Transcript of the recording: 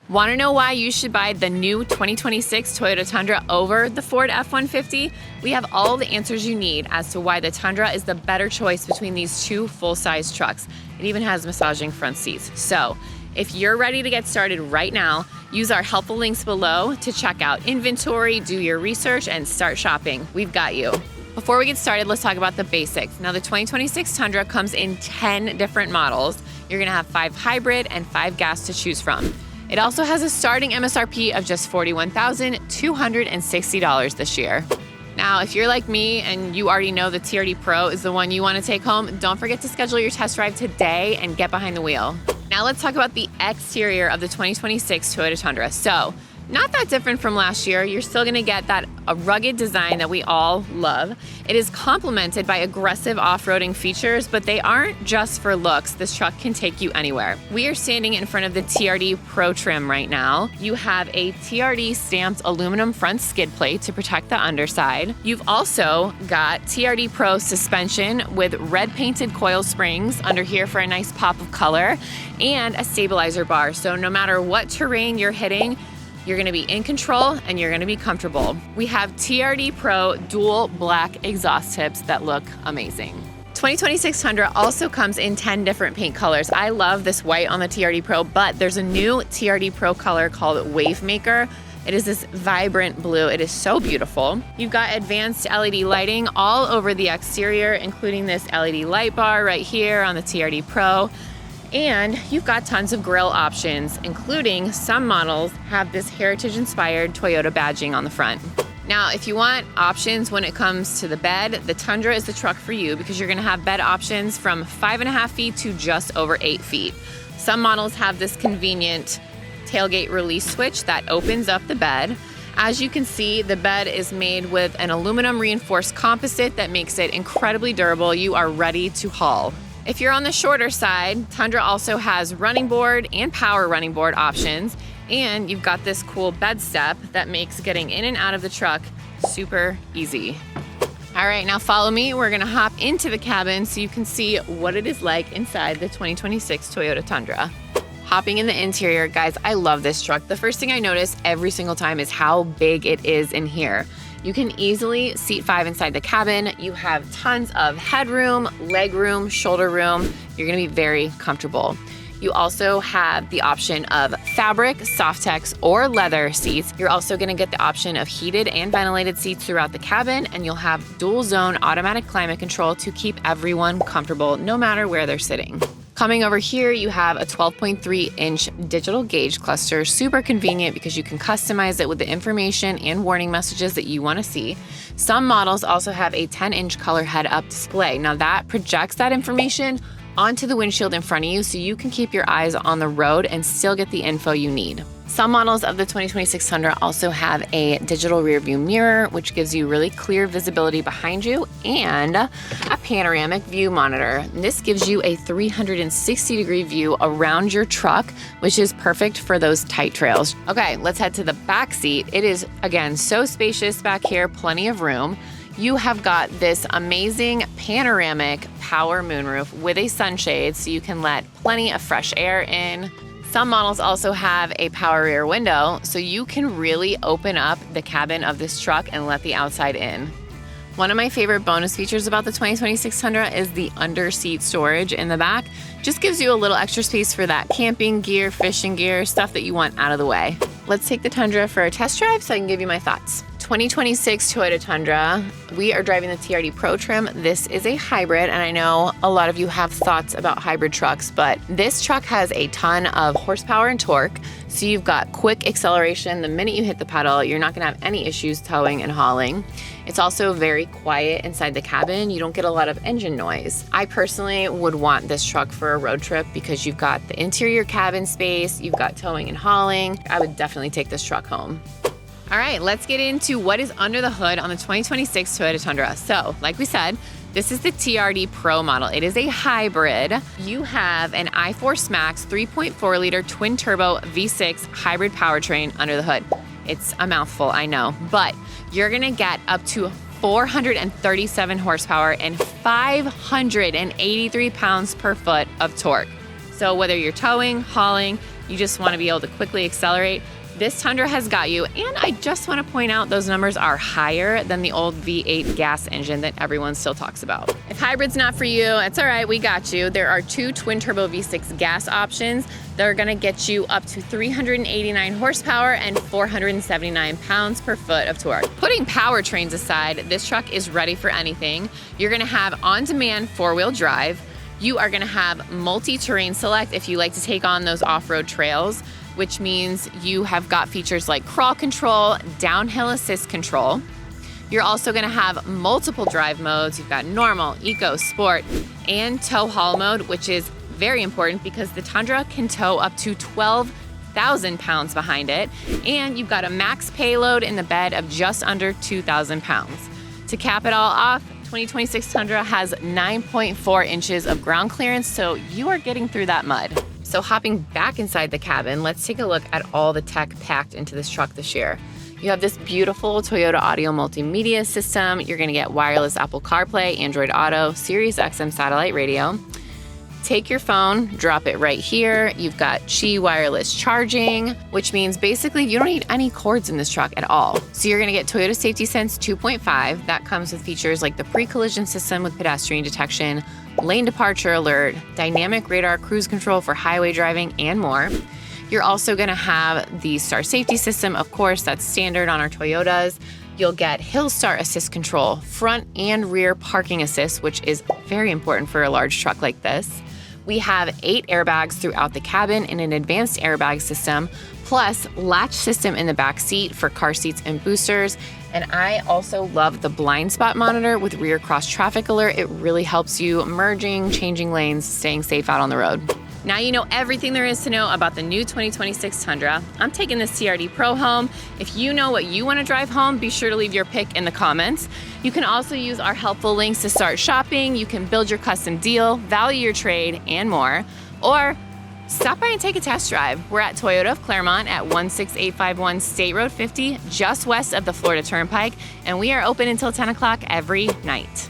Want to know why you should buy the new 2026 Toyota Tundra over the Ford F-150? We have all the answers you need as to why the Tundra is the better choice between these two full-size trucks. It even has massaging front seats. So if you're ready to get started right now, use our helpful links below to check out inventory, do your research, and start shopping. We've got you. Before we get started, let's talk about the basics. Now, the 2026 Tundra comes in 10 different models. You're gonna have 5 hybrid and 5 gas to choose from. It also has a starting MSRP of just $41,260 this year. Now, if you're like me and you already know the TRD Pro is the one you want to take home, don't forget to schedule your test drive today and get behind the wheel. Now let's talk about the exterior of the 2026 Toyota Tundra. So, not that different from last year. You're still gonna get that rugged design that we all love. It is complemented by aggressive off-roading features, but they aren't just for looks. This truck can take you anywhere. We are standing in front of the TRD Pro trim right now. You have a TRD stamped aluminum front skid plate to protect the underside. You've also got TRD Pro suspension with red painted coil springs under here for a nice pop of color and a stabilizer bar. So no matter what terrain you're hitting, you're gonna be in control and you're gonna be comfortable. We have TRD Pro dual black exhaust tips that look amazing. 2026 Tundra also comes in 10 different paint colors. I love this white on the TRD Pro, but there's a new TRD Pro color called Wave Maker. It is this vibrant blue. It is so beautiful. You've got advanced LED lighting all over the exterior, including this LED light bar right here on the TRD Pro. And you've got tons of grille options, including some models have this heritage-inspired Toyota badging on the front. Now, if you want options when it comes to the bed, the Tundra is the truck for you because you're gonna have bed options from 5.5 feet to just over 8 feet. Some models have this convenient tailgate release switch that opens up the bed. As you can see, the bed is made with an aluminum reinforced composite that makes it incredibly durable. You are ready to haul. If you're on the shorter side, Tundra also has running board and power running board options, and you've got this cool bed step that makes getting in and out of the truck super easy. All right, now follow me. We're gonna hop into the cabin so you can see what it is like inside the 2026 Toyota Tundra. Hopping in the interior, guys, I love this truck. The first thing I notice every single time is how big it is in here. You can easily seat 5 inside the cabin. You have tons of headroom, leg room, shoulder room. You're gonna be very comfortable. You also have the option of fabric, Softex, or leather seats. You're also gonna get the option of heated and ventilated seats throughout the cabin, and you'll have dual zone automatic climate control to keep everyone comfortable no matter where they're sitting. Coming over here, you have a 12.3-inch digital gauge cluster, super convenient because you can customize it with the information and warning messages that you want to see. Some models also have a 10-inch color head-up display. Now that projects that information onto the windshield in front of you so you can keep your eyes on the road and still get the info you need. Some models of the 2026 Tundra also have a digital rear view mirror, which gives you really clear visibility behind you, and a panoramic view monitor. This gives you a 360-degree view around your truck, which is perfect for those tight trails. Okay, let's head to the back seat. It is, again, so spacious back here, plenty of room. You have got this amazing panoramic power moonroof with a sunshade so you can let plenty of fresh air in. Some models also have a power rear window, so you can really open up the cabin of this truck and let the outside in. One of my favorite bonus features about the 2026 Tundra is the under-seat storage in the back. Just gives you a little extra space for that camping gear, fishing gear, stuff that you want out of the way. Let's take the Tundra for a test drive so I can give you my thoughts. 2026 Toyota Tundra, we are driving the TRD Pro trim. This is a hybrid, and I know a lot of you have thoughts about hybrid trucks, but this truck has a ton of horsepower and torque. So you've got quick acceleration. The minute you hit the pedal, you're not gonna have any issues towing and hauling. It's also very quiet inside the cabin. You don't get a lot of engine noise. I personally would want this truck for a road trip because you've got the interior cabin space, you've got towing and hauling. I would definitely take this truck home. All right, let's get into what is under the hood on the 2026 Toyota Tundra. So, like we said, this is the TRD Pro model. It is a hybrid. You have an iForce Max 3.4-liter twin-turbo V6 hybrid powertrain under the hood. It's a mouthful, I know, but you're gonna get up to 437 horsepower and 583 pounds per foot of torque. So whether you're towing, hauling, you just want to be able to quickly accelerate, this Tundra has got you. And I just want to point out those numbers are higher than the old V8 gas engine that everyone still talks about. If hybrid's not for you, it's all right, we got you. There are 2 twin turbo V6 gas options that are gonna get you up to 389 horsepower and 479 pounds per foot of torque. Putting powertrains aside, this truck is ready for anything. You're gonna have on-demand 4-wheel drive. You are gonna have multi-terrain select if you like to take on those off-road trails, which means you have got features like crawl control, downhill assist control. You're also gonna have multiple drive modes. You've got normal, eco, sport, and tow haul mode, which is very important because the Tundra can tow up to 12,000 pounds behind it. And you've got a max payload in the bed of just under 2,000 pounds. To cap it all off, 2026 Tundra has 9.4 inches of ground clearance, so you are getting through that mud. So hopping back inside the cabin, let's take a look at all the tech packed into this truck this year. You have this beautiful Toyota audio multimedia system. You're gonna get wireless Apple CarPlay, Android Auto, Sirius XM satellite radio. Take your phone, drop it right here. You've got Qi wireless charging, which means basically you don't need any cords in this truck at all. So you're gonna get Toyota Safety Sense 2.5. That comes with features like the pre-collision system with pedestrian detection, lane departure alert, dynamic radar cruise control for highway driving, and more. You're also gonna have the Star Safety System, of course, that's standard on our Toyotas. You'll get Hill Start Assist Control, front and rear parking assist, which is very important for a large truck like this. We have 8 airbags throughout the cabin and an advanced airbag system, plus latch system in the back seat for car seats and boosters. And I also love the blind spot monitor with rear cross traffic alert. It really helps you merging, changing lanes, staying safe out on the road. Now you know everything there is to know about the new 2026 Tundra. I'm taking this TRD Pro home. If you know what you want to drive home, be sure to leave your pick in the comments. You can also use our helpful links to start shopping. You can build your custom deal, value your trade, and more. Or stop by and take a test drive. We're at Toyota of Clermont at 16851 State Road 50, just west of the Florida Turnpike, and we are open until 10 o'clock every night.